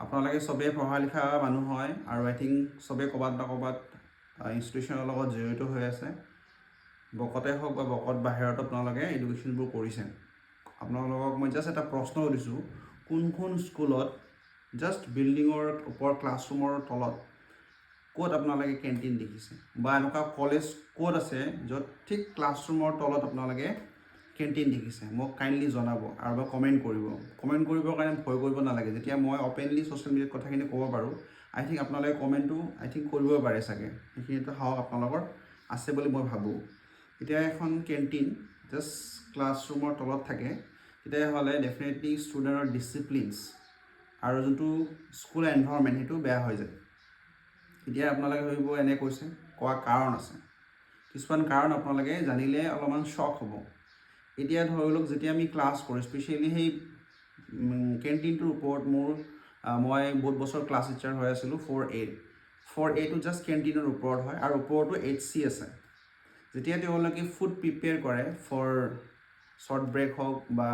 আপোনালোকে চবেই পঢ়া লিখা মানুহ হয় আৰু আই থিংক চবেই ক'ৰবাত না ক'ৰবাত ইনষ্টিটিউশ্যনৰ লগত জড়িত হৈ আছে। বকতে হওক বা বকত বাহিৰত আপোনালোকে এডুকেশ্যনবোৰ কৰিছে। আপোনালোকক মই জাষ্ট এটা প্ৰশ্ন সুধিছোঁ, কোনখন স্কুলত জাষ্ট বিল্ডিঙৰ ওপৰ ক্লাছৰুমৰ তলত ক'ত আপোনালোকে কেণ্টিন দেখিছে, বা এনেকুৱা কলেজ ক'ত আছে য'ত ঠিক ক্লাছৰুমৰ তলত আপোনালোকে কেণ্টিন দেখিছে? মোক কাইণ্ডলি জনাব আৰু বা কমেণ্ট কৰিবৰ কাৰণে ভয় কৰিব নালাগে। যেতিয়া মই অপেনলি ছ'চিয়েল মিডিয়াত কথাখিনি ক'ব পাৰোঁ, আই থিংক আপোনালোকে কমেণ্টটো কৰিব পাৰে চাগে। সেইখিনিতো সাহস আপোনালোকৰ আছে বুলি মই ভাবোঁ। এতিয়া এখন কেণ্টিন জাষ্ট ক্লাছৰুমৰ তলত থাকে, তেতিয়াহ'লে ডেফিনেটলি ষ্টুডেণ্টৰ ডিচিপ্লিনছ আৰু যোনটো স্কুল এনভাইৰনমেণ্ট সেইটো বেয়া হৈ যায়। এতিয়া আপোনালোকে ভাবিব এনে কৈছে, কোৱা কাৰণ আছে। কিছুমান কাৰণ আপোনালোকে জানিলে অলপমান শ্বক হ'ব। এতিয়া ধৰি লওক, যেতিয়া আমি ক্লাছ কৰোঁ, স্পেচিয়েলি সেই কেণ্টিনটোৰ ওপৰত মই বহুত বছৰ ক্লাছ টিচাৰ হৈ আছিলোঁ। 4A টো জাষ্ট কেণ্টিনৰ ওপৰত হয় আৰু ওপৰতো HC আছে। যেতিয়া তেওঁলোকে ফুড প্ৰিপেয়াৰ কৰে ফৰ শ্বৰ্ট ব্ৰেক হওক বা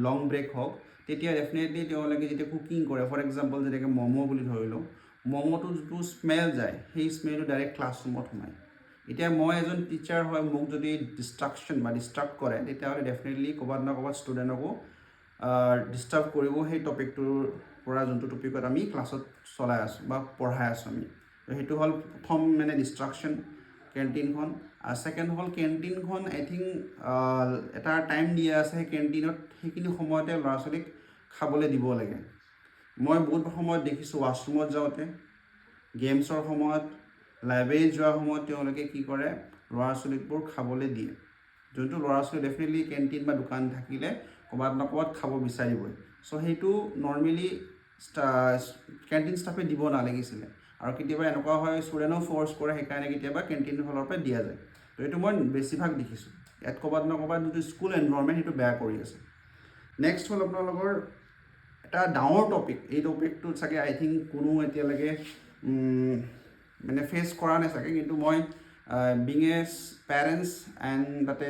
লং ব্ৰেক হওক, তেতিয়া ডেফিনেটলি তেওঁলোকে যেতিয়া কুকিং কৰে, ফৰ এক্সাম্পল যেনেকৈ ম'ম' বুলি ধৰিলোঁ, ম'ম'টো যিটো স্মেল যায়, সেই স্মেলটো ডাইৰেক্ট ক্লাছৰুমত সোমায়। এতিয়া মই এজন টিচাৰ হয়, মোক যদি ডিষ্ট্ৰাক্ট কৰে, তেতিয়াহ'লে ডেফিনেটলি ক'ৰবাত না ক'ৰবাত ষ্টুডেণ্টকো ডিষ্টাৰ্ব কৰিব সেই টপিকটোৰ পৰা, যোনটো টপিকত আমি ক্লাছত চলাই আছোঁ বা পঢ়াই আছোঁ আমি। সেইটো হ'ল প্ৰথম ডিষ্ট্ৰাকশ্যন কেণ্টিনখন। আৰু ছেকেণ্ড হ'ল কেণ্টিনখন আই থিংক এটা টাইম দিয়া আছে, সেই কেণ্টিনত সেইখিনি সময়তে ল'ৰা ছোৱালীক খাবলৈ দিব লাগে। মই বহুত সময়ত দেখিছোঁ ৱাছৰুমত যাওঁতে, গেমছৰ সময়ত, লাইব্ৰেৰীত যোৱাৰ সময়ত তেওঁলোকে কি কৰে, ল'ৰা ছোৱালীবোৰ খাবলৈ দিয়ে। যোনটো ল'ৰা ছোৱালী ডেফিনেটলি কেণ্টিন বা দোকান থাকিলে ক'ৰবাত না ক'ৰবাত খাব বিচাৰিবই। চ' সেইটো নৰ্মেলি কেণ্টিন ষ্টাফে দিব নালাগিছিলে। আৰু কেতিয়াবা এনেকুৱা হয়, ষ্টুডেণ্টেও ফ'ৰ্চ কৰে, সেইকাৰণে কেতিয়াবা কেণ্টিনৰ ফালৰ পৰা দিয়া যায়। তো এইটো মই বেছিভাগ দেখিছোঁ। ইয়াত ক'ৰবাত না ক'ৰবাত যিটো স্কুল এনভাইৰনমেণ্ট সেইটো বেয়া কৰি আছে। নেক্সট হ'ল আপোনালোকৰ এটা ডাঙৰ টপিক। এই টপিকটোত চাগে আই থিংক কোনো এতিয়ালৈকে ফেচ কৰা নাই চাগে, কিন্তু মই বিং এ পেৰেণ্টছ এণ্ড তাতে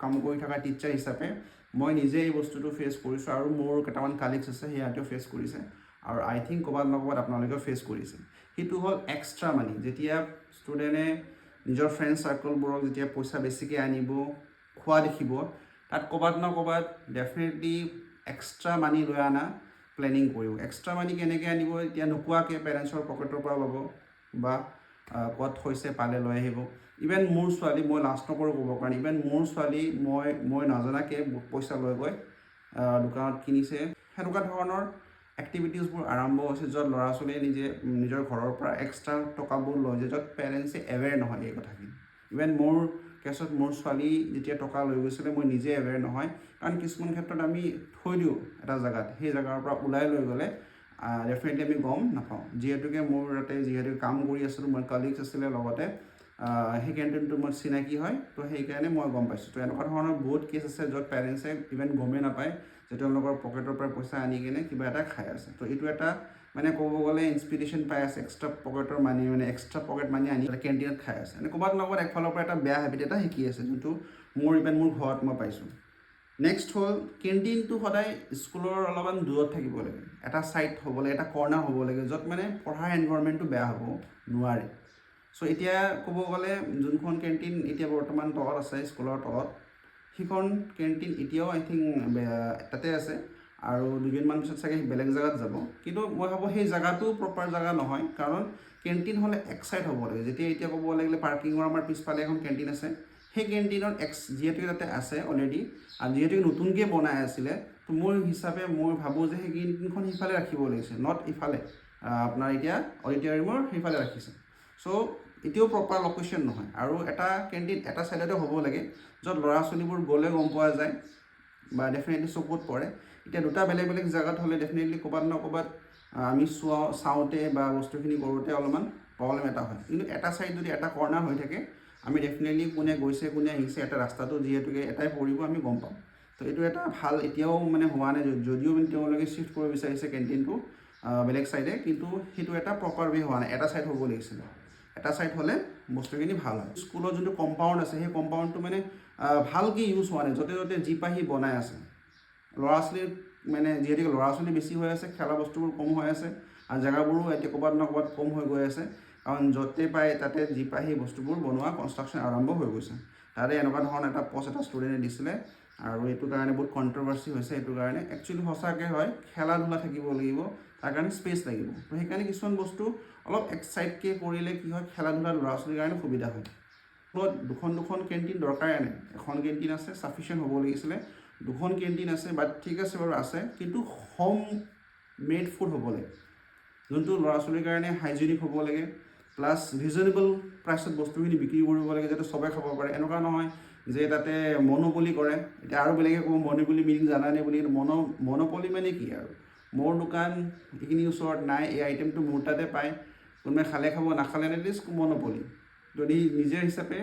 কাম কৰি থকা টিচাৰ হিচাপে মই নিজে এই বস্তুটো ফেচ কৰিছোঁ, আৰু মোৰ কেইটামান কালিগছ আছে, সিহঁতেও ফেচ কৰিছে, আৰু আই থিংক ক'ৰবাত না ক'ৰবাত আপোনালোকেও ফেচ কৰিছে। সেইটো হ'ল এক্সট্ৰা মানি। যেতিয়া ষ্টুডেণ্টে নিজৰ ফ্ৰেণ্ড চাৰ্কলবোৰক যেতিয়া পইচা বেছিকৈ আনিব, খোৱা দেখিব, তাত ক'ৰবাত না ক'ৰবাত ডেফিনেটলি এক্সট্ৰা মানি লৈ অনা প্লেনিং কৰিব। এক্সট্ৰা মানি কেনেকৈ আনিব? এতিয়া নোকোৱাকৈ পেৰেণ্টছৰ পকেটৰ পৰা ল'ব বা ক'ত থৈছে পালে লৈ আহিব। ইভেন মোৰ ছোৱালী, মই লাজ নকৰোঁ ক'বৰ কাৰণে, ইভেন মোৰ ছোৱালী মই নজনাকৈ পইচা লৈ গৈ দোকানত কিনিছে। সেনেকুৱা ধৰণৰ এক্টিভিটিজবোৰ আৰম্ভ হৈছে, য'ত ল'ৰা ছোৱালীয়ে নিজৰ ঘৰৰ পৰা এক্সট্ৰা টকাবোৰ লৈ যায়, য'ত পেৰেণ্টছে এৱেৰ নহয় এই কথাখিনি। ইভেন মোৰ কেছত মোৰ ছোৱালী যেতিয়া টকা লৈ গৈছিলে, মই নিজে এৱেৰ নহয়, কাৰণ কিছুমান ক্ষেত্ৰত আমি থৈ দিওঁ এটা জেগাত, সেই জেগাৰ পৰা ওলাই লৈ গ'লে ডেফিনেটলি আমি গম নাপাওঁ। যিহেতুকে মোৰ তাতে কাম কৰি আছিলোঁ, মোৰ কালিগছ আছিলে লগতে, সেই কেণ্টিনটো মোৰ চিনাকি হয়, তো সেইকাৰণে মই গম পাইছোঁ। তো এনেকুৱা ধৰণৰ বহুত কেছ আছে, য'ত পেৰেণ্টছে ইভেন গমেই নাপায় যে তেওঁলোকৰ পকেটৰ পৰা পইচা আনি কিনে কিবা এটা খাই আছে। তো এইটো এটা ক'ব গ'লে ইনস্পিৰেশ্যন পাই আছে, এক্সট্ৰা পকেটৰ মানি এক্সট্ৰা পকেট মানি আনি কেণ্টিনত খাই আছে। ক'ৰবাত না ক'ৰবাত একফালৰ পৰা এটা বেয়া হেবিট এটা শিকি আছে, যোনটো মোৰ ঘৰত মই পাইছোঁ। নেক্সট হ'ল, কেণ্টিনটো সদায় স্কুলৰ অলপমান দূৰত থাকিব লাগে। এটা ছাইড হ'ব লাগে, এটা কৰ্ণাৰ হ'ব লাগে, য'ত পঢ়াৰ এনভাইৰনমেণ্টটো বেয়া হ'ব নোৱাৰে। চ' এতিয়া ক'ব গ'লে যোনখন কেণ্টিন এতিয়া বৰ্তমান তলত আছে, স্কুলৰ তলত, সেইখন কেণ্টিন এতিয়াও আই থিংক তাতে আছে, আৰু দুদিনমান পিছত চাগে বেলেগ জেগাত যাব। কিন্তু মই ভাবোঁ সেই জেগাটো প্ৰপাৰ জেগা নহয়, কাৰণ কেণ্টিন হ'লে এক ছাইড হ'ব লাগে। এতিয়া ক'ব লাগিলে পাৰ্কিঙৰ আমাৰ পিছফালে এখন কেণ্টিন আছে, সেই কেণ্টিনত যিহেতুকে তাতে আছে অলৰেডি, আৰু যিহেতুকে নতুনকৈ বনাই আছিলে, তো মোৰ হিচাপে মই ভাবোঁ যে সেই কেণ্টিনখন সিফালে ৰাখিব লাগিছে, নট ইফালে। আপোনাৰ এতিয়া অডিটৰিয়ামৰ সেইফালে ৰাখিছে। চ' এতিয়াও প্ৰপাৰ লোকেশ্যন নহয়। আৰু এটা কেণ্টিন এটা ছাইডতে হ'ব লাগে, য'ত ল'ৰা ছোৱালীবোৰ গ'লে গম পোৱা যায় বা ডেফিনেটলি চকুত পৰে। এতিয়া দুটা বেলেগ বেলেগ জেগাত হ'লে ডেফিনেটলি ক'ৰবাত না ক'ৰবাত আমি চাওঁতে বা বস্তুখিনি কৰোঁতে অলপমান প্ৰব্লেম এটা হয়। কিন্তু এটা ছাইড যদি এটা কৰ্ণাৰ হৈ থাকে, আমি ডেফিনেটলি কোনে গৈছে কোনে আহিছে, এটা ৰাস্তাটো যিহেতুকে এটাই পৰিব, আমি গম পাম। তো এইটো এটা ভাল, এতিয়াও হোৱা নাই, যদিও তেওঁলোকে শ্বিফ্ট কৰিব বিচাৰিছে কেণ্টিনটো বেলেগ ছাইডে, কিন্তু সেইটো এটা প্ৰপাৰ ৱে হোৱা নাই। এটা ছাইড হ'ব লাগিছিলে। এটা ছাইড হ'লে বস্তুখিনি ভাল হয়। স্কুলৰ যোনটো কম্পাউণ্ড আছে, সেই কম্পাউণ্ডটো ভালকৈ ইউজ হোৱা নাই, য'তে ত'তে যি পাহি বনাই আছে। ল'ৰা ছোৱালীৰ মানে যিহেতুকে ল'ৰা ছোৱালী বেছি হৈ আছে, খেলা বস্তুবোৰ কম হৈ আছে আৰু জেগাবোৰো এতিয়া ক'ৰবাত না ক'ৰবাত কম হৈ গৈ আছে, কাৰণ য'তে পায় তাতে যি পায় সেই বস্তুবোৰ বনোৱা কনষ্ট্ৰাকশ্যন আৰম্ভ হৈ গৈছে। তাতে এনেকুৱা ধৰণৰ এটা পষ্ট এটা ষ্টুডেণ্টে দিছিলে আৰু এইটো কাৰণে বহুত কণ্ট্ৰভাৰ্চি হৈছে। এইটো কাৰণে একচুৱেলি সঁচাকৈ হয়, খেলা ধূলা থাকিব লাগিব, তাৰ কাৰণে স্পেচ লাগিব। তো সেইকাৰণে কিছুমান বস্তু অলপ এক্সাইটকৈ কৰিলে কি হয়, খেলা ধূলা ল'ৰা ছোৱালীৰ কাৰণে সুবিধা হয়। স্কুলত দুখন কেণ্টিন দৰকাৰে নাই, এখন কেণ্টিন আছে চাফিচিয়েণ্ট হ'ব লাগিছিলে, দুখন কেণ্টিন আছে বাট ঠিক আছে বাৰু আছে, কিন্তু হোম মেড ফুড হ'ব লাগে, যোনটো ল'ৰা ছোৱালীৰ কাৰণে হাইজেনিক হ'ব লাগে, প্লাছ ৰিজনেবল প্ৰাইচত বস্তুখিনি বিক্ৰী কৰিব লাগে যাতে চবে খাব পাৰে। এনেকুৱা নহয় যে তাতে মনোপলি কৰে। এতিয়া আৰু বেলেগে ক'ব মনোপলি মিনিং জানানে বুলি। মনোপলি মানে কি আৰু, মোৰ দোকান এইখিনি ওচৰত নাই, এই আইটেমটো মোৰ তাতে পায়, কোনোবাই খালে খাব নাখালে নাই, ইট ইজ মনোপলি। যদি নিজৰ হিচাপে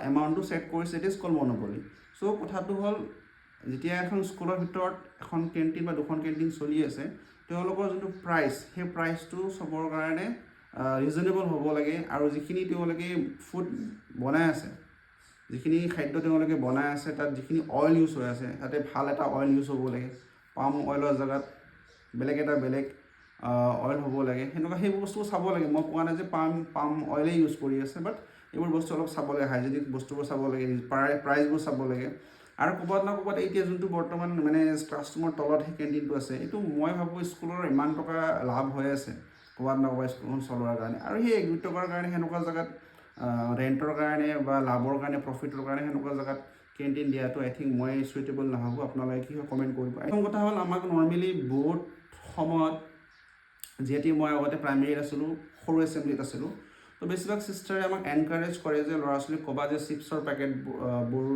এমাউণ্টটো ছেট কৰিছে, ইট ইজ কল মনোপলি। চ' কথাটো হ'ল, যেতিয়া এখন স্কুলৰ ভিতৰত এখন কেণ্টিন বা দুখন কেণ্টিন চলি আছে, তেওঁলোকৰ যোনটো প্ৰাইচ, সেই প্ৰাইচটো চবৰ কাৰণে ৰিজনেবল হ'ব লাগে। আৰু যিখিনি তেওঁলোকে ফুড বনাই আছে, যিখিনি খাদ্য তেওঁলোকে বনাই আছে, তাত যিখিনি অইল ইউজ হৈ আছে, তাতে ভাল এটা অইল ইউজ হ'ব লাগে। পাম অইলৰ জেগাত বেলেগ অইল হ'ব লাগে। সেনেকুৱা সেইবোৰ বস্তু চাব লাগে। মই কোৱা নাই যে পাম অইলেই ইউজ কৰি আছে, বাট এইবোৰ বস্তু অলপ চাব লাগে, হাইজেনিক বস্তুবোৰ চাব লাগে, প্ৰাইচবোৰ চাব লাগে। আৰু ক'ৰবাত না ক'ৰবাত এতিয়া যোনটো বৰ্তমান মানে ক্লাছৰুমৰ তলত সেই কেণ্টিনটো আছে, এইটো মই ভাবোঁ স্কুলৰ ইমান টকা লাভ হৈ আছে ক'ৰবাত না ক'ৰবাত স্কুলখন চলোৱাৰ কাৰণে, আৰু সেই 1-2 টকাৰ কাৰণে সেনেকুৱা জেগাত ৰেণ্টৰ কাৰণে বা লাভৰ কাৰণে, প্ৰফিটৰ কাৰণে সেনেকুৱা জেগাত কেণ্টিন দিয়াটো আই থিংক মই চুইটেবল নাভাবোঁ। আপোনালোকে কি হয় কমেণ্ট কৰিব। প্ৰথম কথা হ'ল, আমাক নৰ্মেলি বহুত সময়ত, যিহেতু মই আগতে প্ৰাইমেৰীত আছিলোঁ, সৰু এছেম্বলিত আছিলোঁ, তো বেছিভাগ চিষ্টাৰে আমাক এনকাৰেজ কৰে যে ল'ৰা ছোৱালীক ক'বা যে চিপছৰ পেকেটবোৰ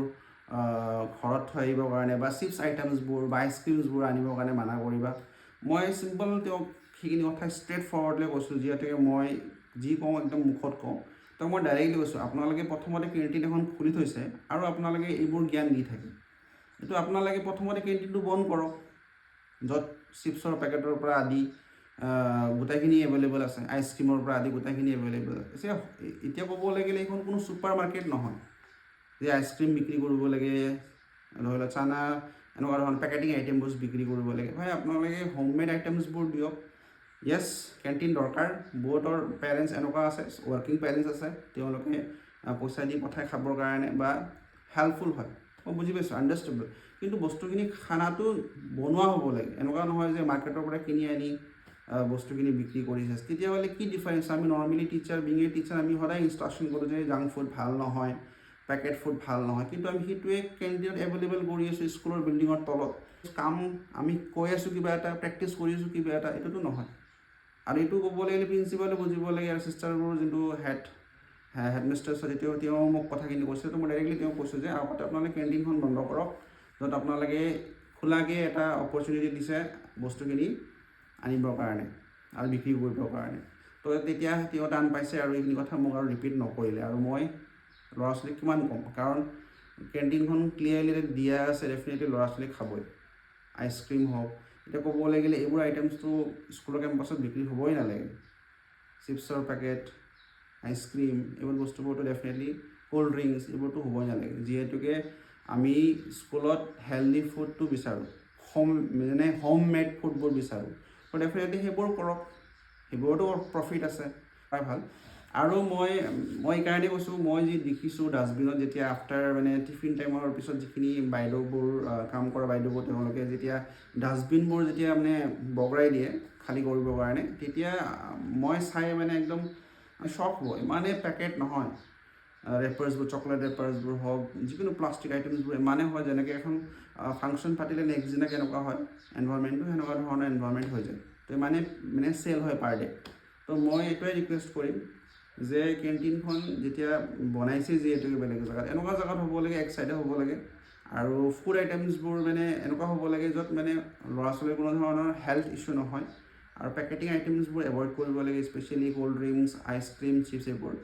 ঘৰত থৈ আহিবৰ কাৰণে, বা চিপছ আইটেমছবোৰ বা আইচক্ৰীমছবোৰ আনিবৰ কাৰণে মানা কৰিবা। মই চিম্পল তেওঁক সেইখিনি কথা ষ্ট্ৰেইট ফৰৱাৰ্ডলি কৈছোঁ, যিহেতুকে মই যি কওঁ একদম মুখত কওঁ। তো মই ডাইৰেক্টলি কৈছোঁ, আপোনালোকে প্ৰথমতে কেণ্টিন এখন খুলি থৈছে আৰু আপোনালোকে এইবোৰ জ্ঞান দি থাকে, এইটো আপোনালোকে প্ৰথমতে কেণ্টিনটো বন্ধ কৰক, য'ত চিপছৰ পেকেটৰ পৰা আদি গোটেইখিনি এভেইলেবল আছে, আইচক্ৰীমৰ পৰা আদি গোটেইখিনি এভেইলেবল আছে। এতিয়া ক'ব লাগিলে এইখন কোনো ছুপাৰ মাৰ্কেট নহয় যে আইচক্ৰীম বিক্ৰী কৰিব লাগে, ধৰি লওক চানা, এনেকুৱা ধৰণৰ পেকেটিং আইটেমবোৰ বিক্ৰী কৰিব লাগে। ভাই আপোনালোকে হোমমেড আইটেমছবোৰ দিয়ক। য়েছ, কেণ্টিন দৰকাৰ। বহুতৰ পেৰেণ্টছ এনেকুৱা আছে, ৱৰ্কিং পেৰেণ্টছ আছে, তেওঁলোকে পইচা দি পঠাই খাবৰ কাৰণে বা হেল্পফুল হয়, মই বুজি পাইছোঁ, আণ্ডাৰষ্টেবল। কিন্তু বস্তুখিনি খানাটো বনোৱা হ'ব লাগে, এনেকুৱা নহয় যে মাৰ্কেটৰ পৰা কিনি আনি বস্তুখিনি বিক্ৰী কৰিছে। তেতিয়াহ'লে কি ডিফাৰেঞ্চ? আমি নৰ্মেলি বিং এ টিচাৰ, আমি সদায় ইনষ্ট্ৰাকশ্যন কৰোঁ যে জাংক ফুড ভাল নহয়, পেকেট ফুড ভাল নহয়, কিন্তু আমি সেইটোৱে কেণ্টিনত এভেইলেবল কৰি আছোঁ স্কুলৰ বিল্ডিঙৰ তলত। কাম আমি কৈ আছোঁ কিবা এটা, প্ৰেক্টিচ কৰি আছোঁ কিবা এটা, এইটোতো নহয়। আৰু এইটো ক'ব লাগিলে প্ৰিন্সিপালে বুজিব লাগে, আৰু চিষ্টাৰবোৰ যোনটো হেডমিষ্ট্ৰেছ হয়, তেওঁ মোক কথাখিনি কৈছে। তো মই ডাইৰেক্টলি তেওঁক কৈছোঁ যে আগতে আপোনালোকে কেণ্টিনখন বন্ধ কৰক, য'ত আপোনালোকে খোলাকৈ এটা অপৰচুনিটি দিছে বস্তুখিনি আনিবৰ কাৰণে আৰু বিক্ৰী কৰিবৰ কাৰণে। তো তেতিয়া তেওঁ টান পাইছে আৰু এইখিনি কথা মোক আৰু ৰিপিট নকৰিলে। আৰু মই ল'ৰা ছোৱালীক কিমান ক'ম, কাৰণ কেণ্টিনখন ক্লিয়াৰলি দিয়া আছে, ডেফিনেটলি ল'ৰা ছোৱালীক খাবই। আইচক্ৰীম হওক, এতিয়া ক'ব লাগিলে এইবোৰ আইটেমছটো স্কুলৰ কেম্পাছত বিক্ৰী হ'বই নালাগে। চিপছৰ পেকেট, আইচক্ৰীম, এইবোৰ বস্তুবোৰতো ডেফিনেটলি, ক'ল্ড ড্ৰিংকছ, এইবোৰতো হ'বই নালাগে। যিহেতুকে আমি স্কুলত হেল্ডি ফুডটো বিচাৰোঁ, হোম মেড ফুডবোৰ বিচাৰোঁ। তো ডেফিনেটলি সেইবোৰ কৰক, সেইবোৰতো প্ৰফিট আছে, প্ৰায় ভাল। আৰু মই এইকাৰণে কৈছোঁ, মই যি দেখিছোঁ ডাষ্টবিনত যেতিয়া আফটাৰ মানে টিফিন টাইমৰ পিছত যিখিনি বাইদেউবোৰ কাম কৰা বাইদেউবোৰ, তেওঁলোকে যেতিয়া ডাষ্টবিনবোৰ যেতিয়া মানে বগৰাই দিয়ে খালী কৰিবৰ কাৰণে, তেতিয়া মই চাই মানে একদম শ্বক হ'ব। ইমানেই পেকেট নহয়, ৰেপাৰ্ছবোৰ, চকলেট ৰেপাৰ্ছবোৰ হওক, যিকোনো প্লাষ্টিক আইটেমছবোৰ ইমানেই হয়, যেনেকৈ এখন ফাংচন পাতিলে নেক্সট দিনা কেনেকুৱা হয় এনভাইৰমেণ্টটো, সেনেকুৱা ধৰণৰ এনভাইৰমেণ্ট হৈ যায়। তো মানে চেল হয় পাৰ ডে। তো মই এইটোৱে ৰিকুৱেষ্ট কৰিম যে কেণ্টিনখন যেতিয়া বনাইছে, যিহেতুকে বেলেগ জেগাত, এনেকুৱা জেগাত হ'ব লাগে, এক চাইডে হ'ব লাগে। আৰু ফুড আইটেমছবোৰ মানে এনেকুৱা হ'ব লাগে য'ত মানে ল'ৰা ছোৱালীৰ কোনো ধৰণৰ হেল্থ ইছ্যু নহয়। আৰু পেকেটিং আইটেমছবোৰ এভইড কৰিব লাগে, specially cold drinks, ice cream, chips, এইবোৰ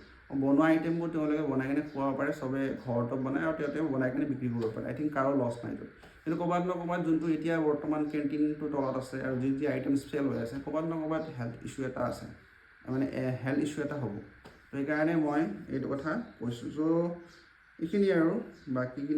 বনোৱা আইটেমবোৰ তেওঁলোকে বনাই কিনে খুৱাব পাৰে। চবে ঘৰতো বনায় আৰু তেওঁ বনাই কিনে বিক্ৰী কৰিব পাৰে। আই থিংক কাৰো লছ নাইতো। কিন্তু ক'ৰবাত না ক'ৰবাত যোনটো এতিয়া বৰ্তমান কেণ্টিনটো তলত আছে আৰু যি আইটেমছ চেল হৈ আছে, ক'ৰবাত না ক'ৰবাত হেল্থ ইছ্যু এটা আছে, মানে হেল্থ ইছ্যু এটা হ'ব। তো সেইকাৰণে মই এইটো কথা কৈছোঁ। চ' এইখিনি আৰু বাকীখিনি